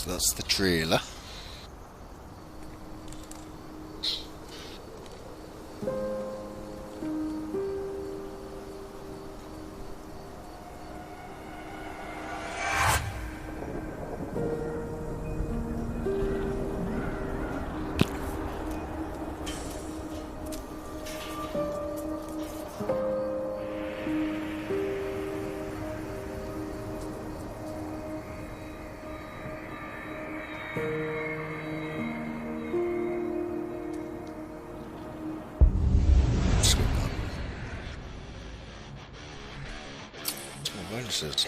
So that's the trailer. Bonuses.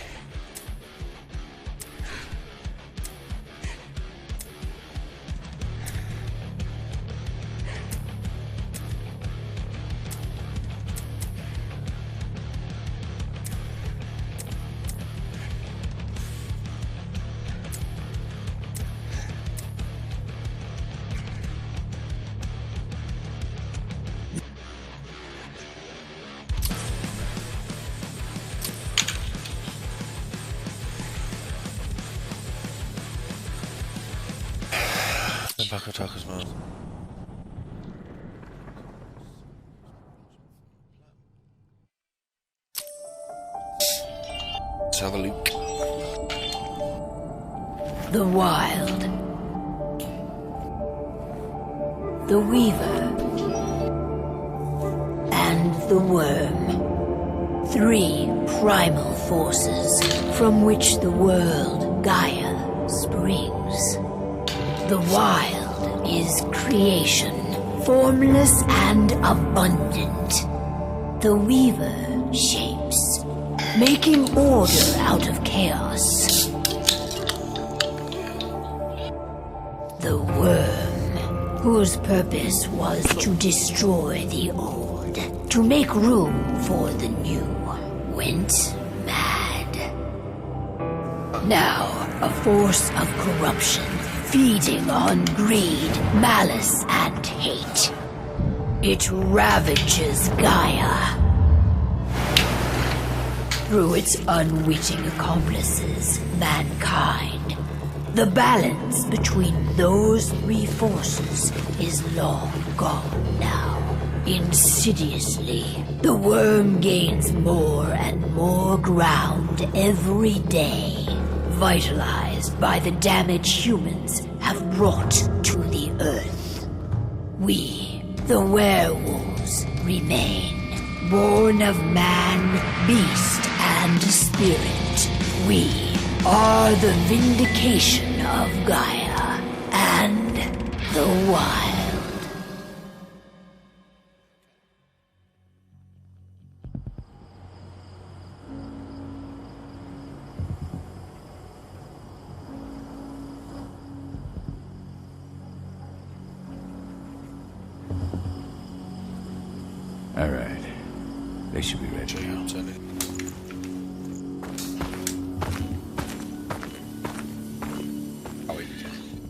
Back attack as well. Let's have a look. The Wild. The Weaver. And the Worm. 3 primal forces from which the world Gaia springs. The Wild is creation, formless and abundant. The Weaver shapes, making order out of chaos. The Worm, whose purpose was to destroy the old, to make room for the new, went mad. Now, a force of corruption, feeding on greed, malice, and hate. It ravages Gaia. Through its unwitting accomplices, mankind. The balance between those 3 forces is long gone now. Insidiously, the Worm gains more and more ground every day. Vitalized by the damage humans have brought to the Earth. We, the Werewolves, remain, born of man, beast, and spirit. We are the vindication of Gaia and the Wild. All right. They should be ready.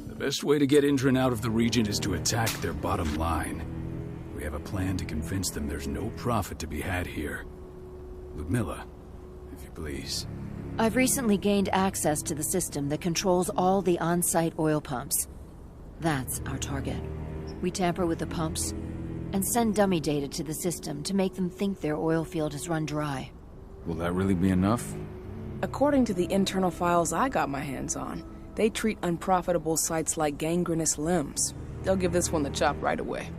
The best way to get Indran out of the region is to attack their bottom line. We have a plan to convince them there's no profit to be had here. Ludmilla, if you please. I've recently gained access to the system that controls all the on-site oil pumps. That's our target. We tamper with the pumps and send dummy data to the system to make them think their oil field has run dry. Will that really be enough? According to the internal files I got my hands on, they treat unprofitable sites like gangrenous limbs. They'll give this one the chop right away.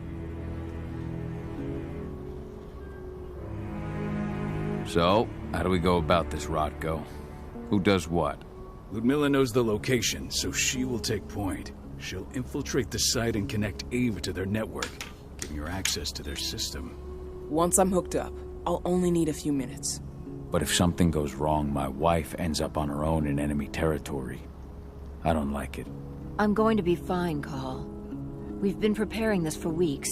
So, how do we go about this, Rotko? Who does what? Ludmilla knows the location, so she will take point. She'll infiltrate the site and connect Ava to their network, giving her access to their system. Once I'm hooked up, I'll only need a few minutes. But if something goes wrong, my wife ends up on her own in enemy territory. I don't like it. I'm going to be fine, Call. We've been preparing this for weeks.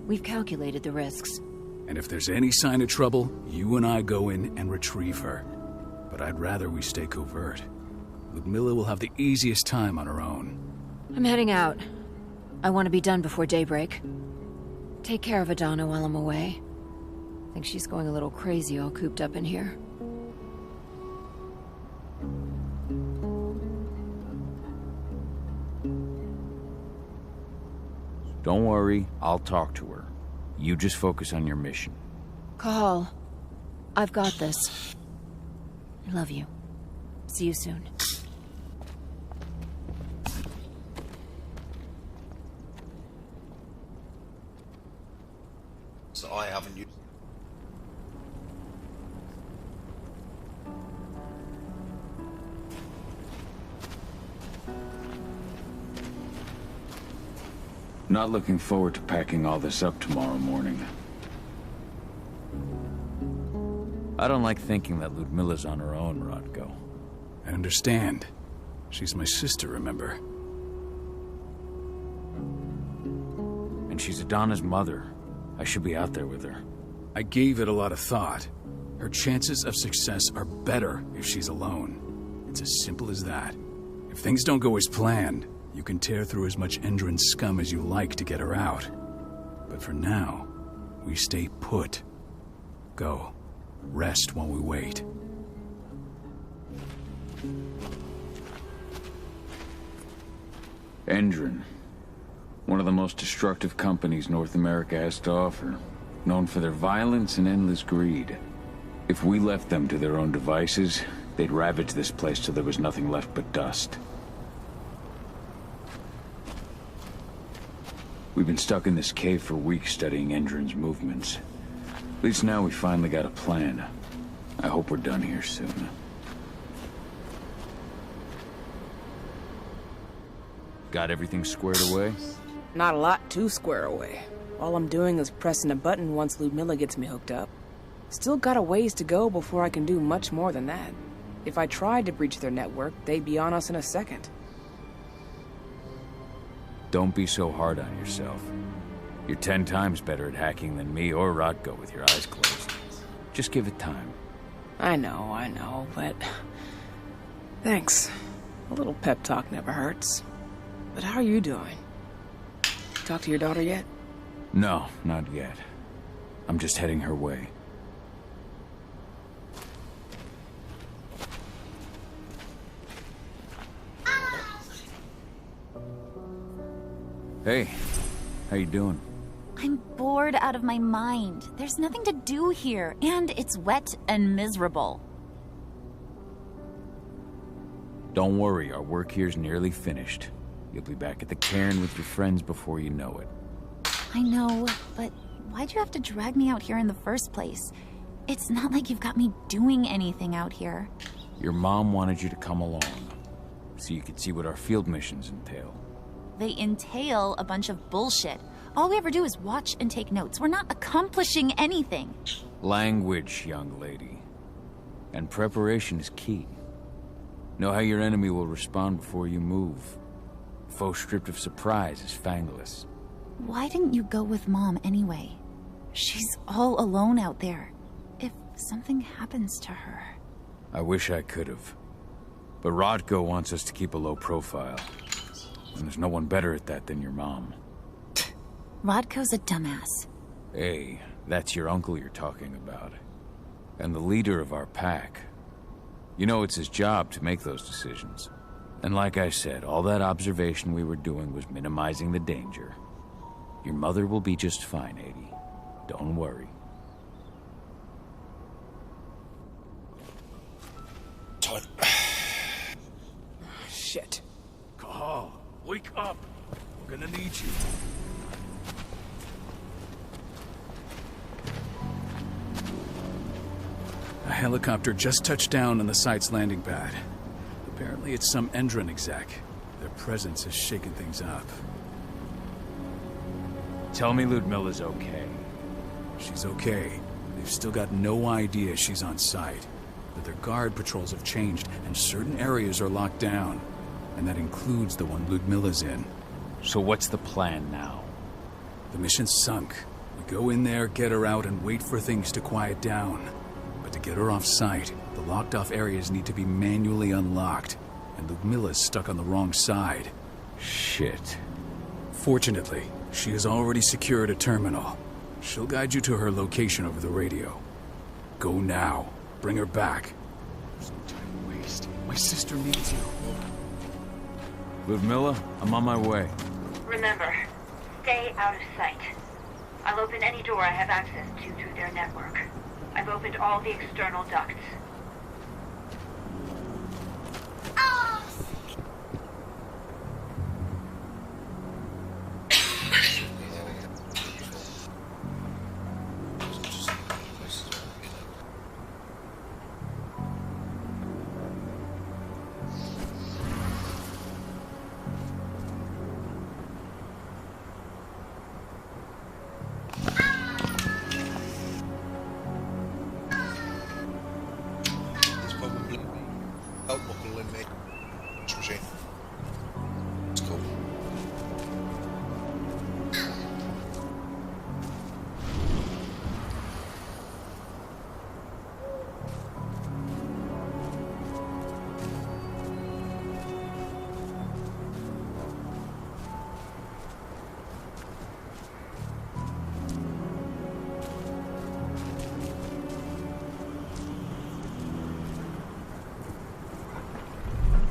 We've calculated the risks. And if there's any sign of trouble, you and I go in and retrieve her. But I'd rather we stay covert. Ludmilla will have the easiest time on her own. I'm heading out. I want to be done before daybreak. Take care of Adana while I'm away. I think she's going a little crazy all cooped up in here. Don't worry, I'll talk to her. You just focus on your mission. Call. I've got this. I love you. See you soon. So I haven't used. Not looking forward to packing all this up tomorrow morning. I don't like thinking that Ludmilla's on her own, Rodko. I understand. She's my sister, remember? And she's Adana's mother. I should be out there with her. I gave it a lot of thought. Her chances of success are better if she's alone. It's as simple as that. If things don't go as planned, you can tear through as much Endron scum as you like to get her out. But for now, we stay put. Go. Rest while we wait. Endron. One of the most destructive companies North America has to offer. Known for their violence and endless greed. If we left them to their own devices, they'd ravage this place till there was nothing left but dust. We've been stuck in this cave for weeks studying Endron's movements. At least now we finally got a plan. I hope we're done here soon. Got everything squared away? Not a lot to square away. All I'm doing is pressing a button once Ludmilla gets me hooked up. Still got a ways to go before I can do much more than that. If I tried to breach their network, they'd be on us in a second. Don't be so hard on yourself. You're 10 times better at hacking than me or Rodko with your eyes closed. Just give it time. I know, but... Thanks. A little pep talk never hurts. But how are you doing? Talk to your daughter yet? No, not yet. I'm just heading her way. Hey, how you doing? I'm bored out of my mind. There's nothing to do here, and it's wet and miserable. Don't worry, our work here's nearly finished. You'll be back at the cairn with your friends before you know it. I know, but why'd you have to drag me out here in the first place? It's not like you've got me doing anything out here. Your mom wanted you to come along, so you could see what our field missions entail. They entail a bunch of bullshit. All we ever do is watch and take notes. We're not accomplishing anything. Language, young lady. And preparation is key. Know how your enemy will respond before you move. Faux stripped of surprise is fangless. Why didn't you go with Mom anyway? She's all alone out there. If something happens to her... I wish I could have. But Rodko wants us to keep a low profile. And there's no one better at that than your mom. Rodko's a dumbass. Hey, that's your uncle you're talking about. And the leader of our pack. You know it's his job to make those decisions. And like I said, all that observation we were doing was minimizing the danger. Your mother will be just fine, Adie. Don't worry. Time. Shit. Cahal, wake up! We're gonna need you. A helicopter just touched down on the site's landing pad. Apparently it's some Endron exec. Their presence has shaken things up. Tell me Ludmilla's okay. She's okay. They've still got no idea she's on site. But their guard patrols have changed, and certain areas are locked down. And that includes the one Ludmilla's in. So what's the plan now? The mission's sunk. We go in there, get her out, and wait for things to quiet down. But to get her off site, the locked-off areas need to be manually unlocked. And Ludmilla's stuck on the wrong side. Shit. Fortunately, she has already secured a terminal. She'll guide you to her location over the radio. Go now. Bring her back. There's no time to waste. My sister needs you. Ludmilla, I'm on my way. Remember, stay out of sight. I'll open any door I have access to through their network. I've opened all the external ducts.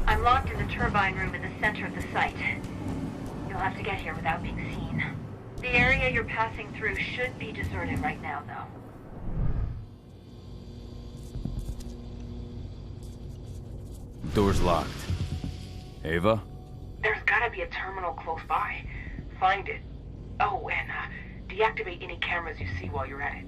I'm locked in the turbine room in the center of the site. You'll have to get here without being seen. The area you're passing through should be deserted right now, though. Door's locked. Ava? There's gotta be a terminal close by. Find it. Oh, and deactivate any cameras you see while you're at it.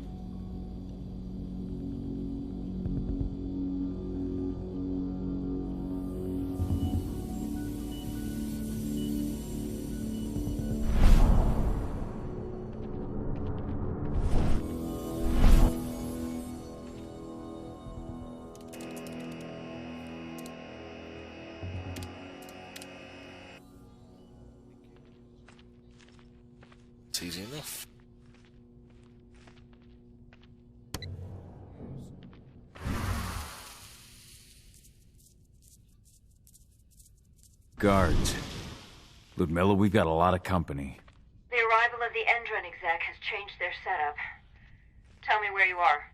It's easy enough. Guards. Ludmilla, we've got a lot of company. The arrival of the Endron exec has changed their setup. Tell me where you are.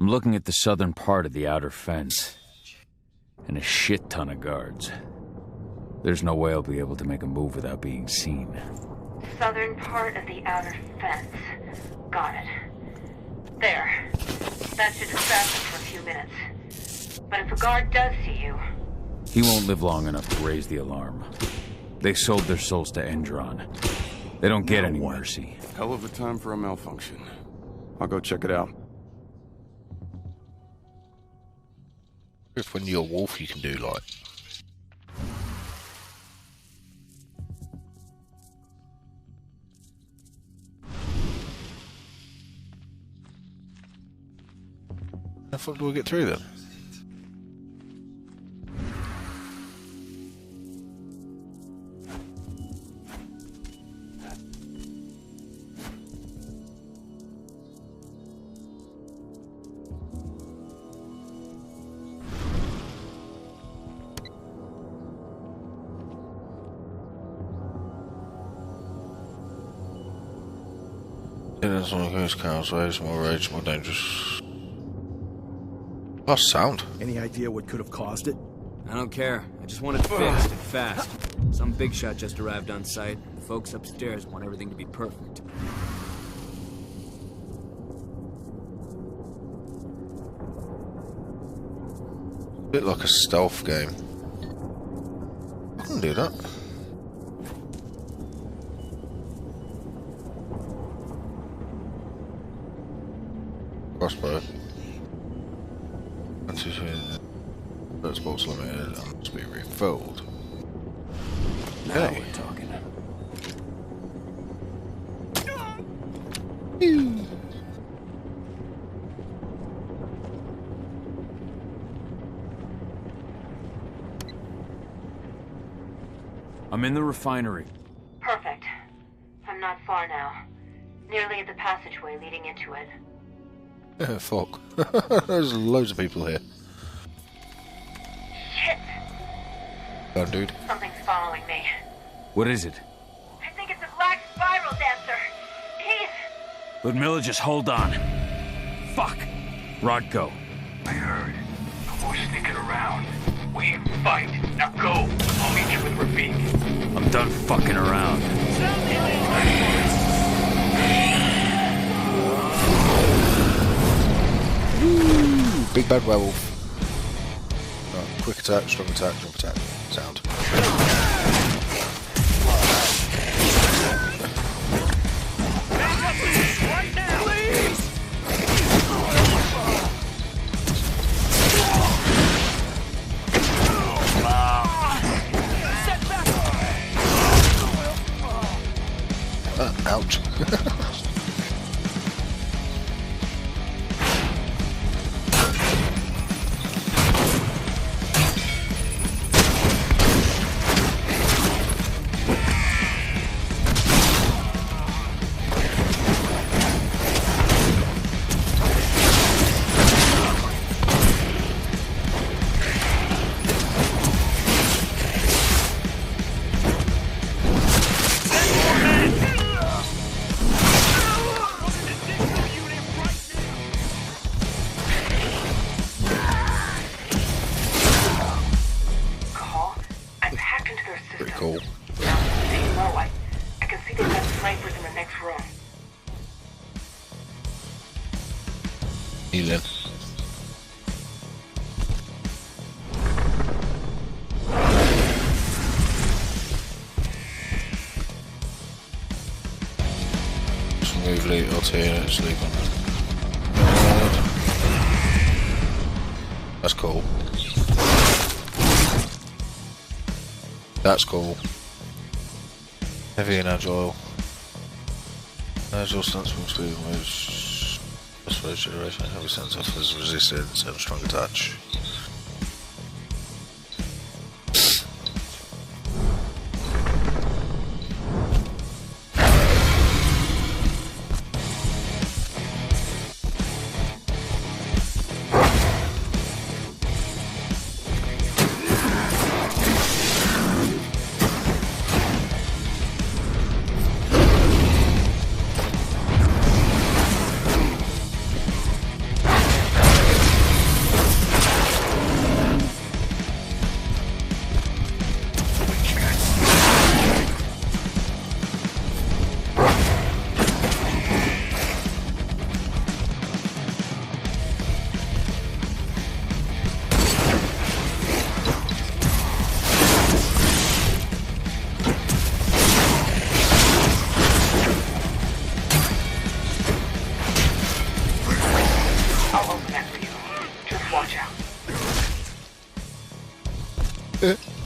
I'm looking at the southern part of the outer fence. And a shit ton of guards. There's no way I'll be able to make a move without being seen. Southern part of the outer fence. Got it. There. That should distract them for a few minutes. But if a guard does see you... He won't live long enough to raise the alarm. They sold their souls to Endron. They don't get any mercy. Hell of a time for a malfunction. I'll go check it out. If when you're a wolf, you can do like. How the fuck do we get through them? Yeah, that's one of those cows ways, more rage, more dangerous. Lost sound. Any idea what could have caused it? I don't care. I just want it fixed and fast. Some big shot just arrived on site. The folks upstairs want everything to be perfect. A bit like a stealth game. I can do that. Crossbow. That's bolts limited and must be refilled. Now we're talking. I'm in the refinery. Perfect. I'm not far now. Nearly at the passageway leading into it. Yeah, fuck. There's loads of people here. Shit! Go on, dude. Something's following me. What is it? I think it's a black spiral dancer. He's... Ludmilla, just hold on. Fuck! Rod, go. I heard. No more sneaking around. We fight. Now go. I'll meet you with Rafik. I'm done fucking around. Woo! Big bad werewolf. Right, quick attack, strong attack, jump attack. Sound. Right now, please! Ouch. Cool. I can see they've got snipers in the next room. Healing. Just remove Elite Alternate, sleep on that. That's cool. That's cool. Heavy and agile. Agile stance from speed moves. Plus rage generation. Heavy sense offers resistance and strong attach.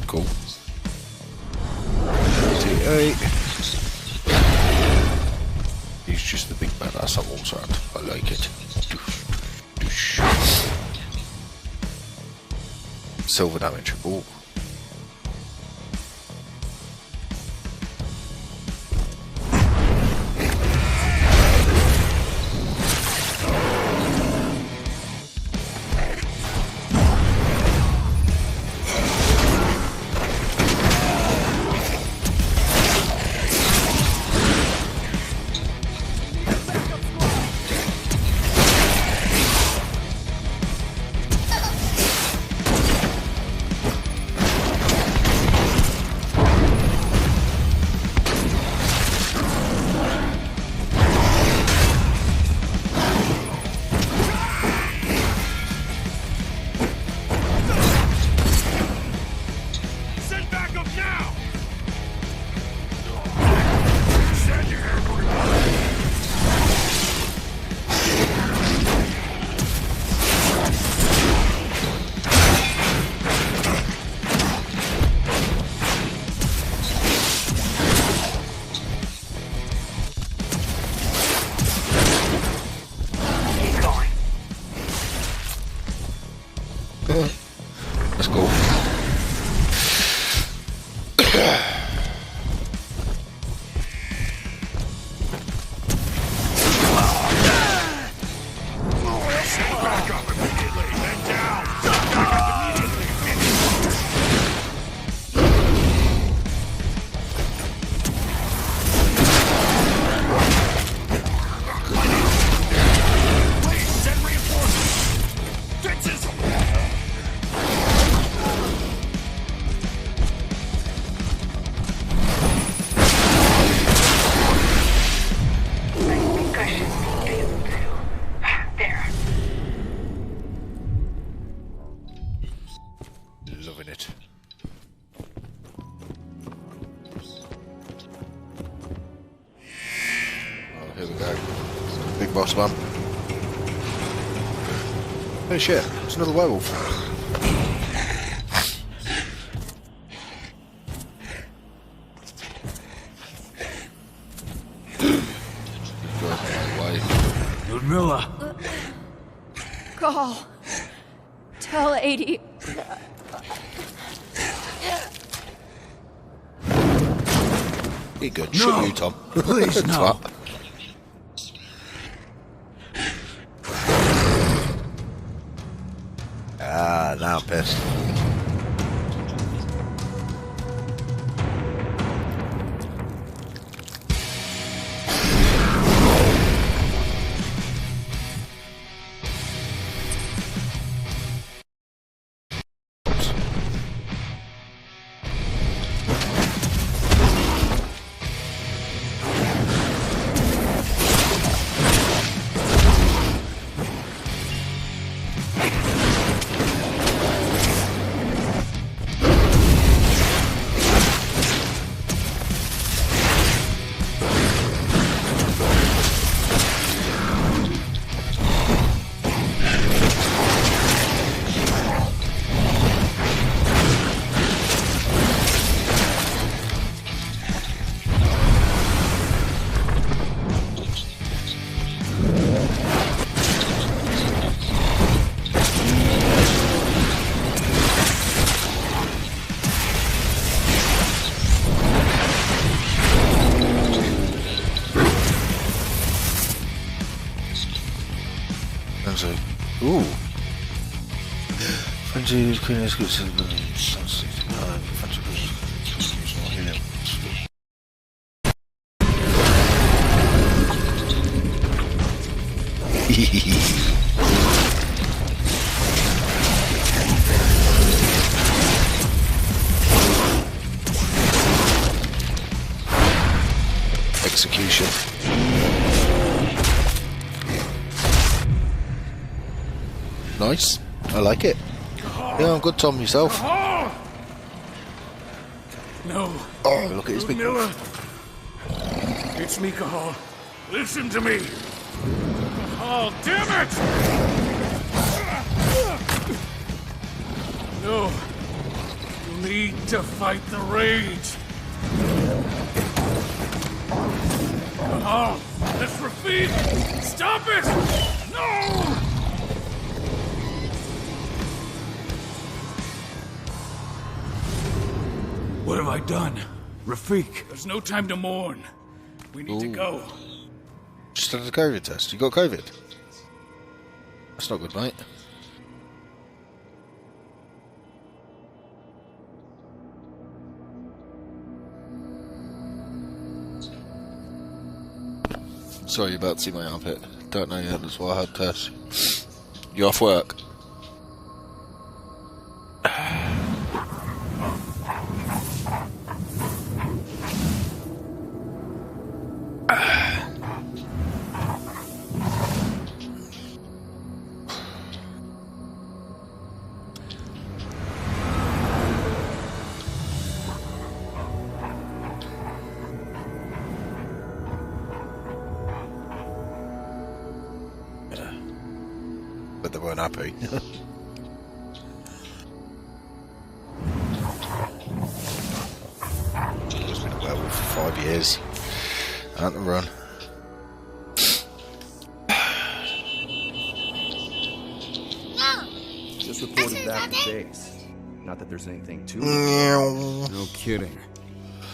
Cool. 88. He's just the big badass that walks around. I like it. Silver damage. Ooh. boss man. Oh shit, it's another werewolf. Ludmilla! Call. Tell 80. Be good. Shut you, Tom. Please, no. Ah, now I'm pissed. Ooh. Frenzy Queen is good to the execution. Nice. I like it. Yeah, I'm good, Tom. Yourself? No. Oh, look at his big... Miller. It's me, Cahal. Listen to me. Oh, damn it! No. You need to fight the rage. Cahal, that's Rafik. Stop it! No! What have I done? Rafik! There's no time to mourn. We need to go. Just had a COVID test. You got COVID? That's not good, mate. Sorry, you're about to see my armpit. Don't know yet, that's why I had test. You off work? But they weren't happy. Just been a werewolf for 5 years. Out the run. Just reported back to base. Not that there's anything to it. No kidding.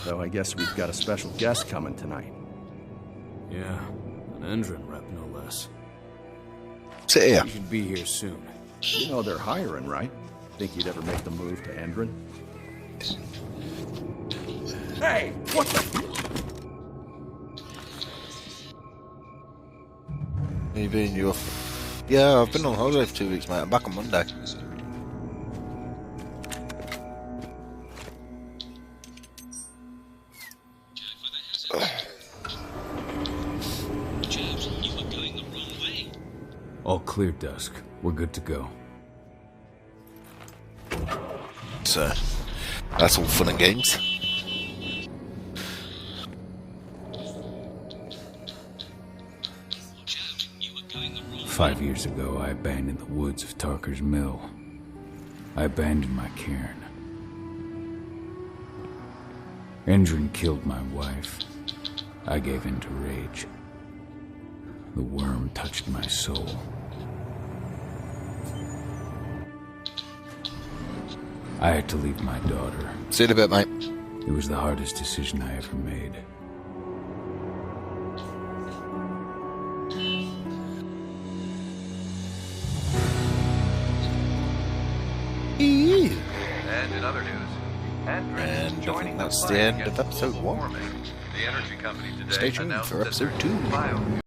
Though I guess we've got a special guest coming tonight. Yeah, an Endron rep, no less. Sit here. He should be here soon. You know they're hiring, right? Think you'd ever make the move to Endron? Hey, what the? You been? You off? Yeah, I've been on holiday for 2 weeks, mate. I'm back on Monday. All clear, Dusk. We're good to go. So, that's all fun and games. 5 years ago, I abandoned the woods of Tarker's Mill. I abandoned my cairn. Endrin killed my wife. I gave in to rage. The worm touched my soul. I had to leave my daughter. See you in a bit, mate. It was the hardest decision I ever made. And in other news, And I think that's the end of episode 1. The energy company today Stay tuned for announced that episode 2.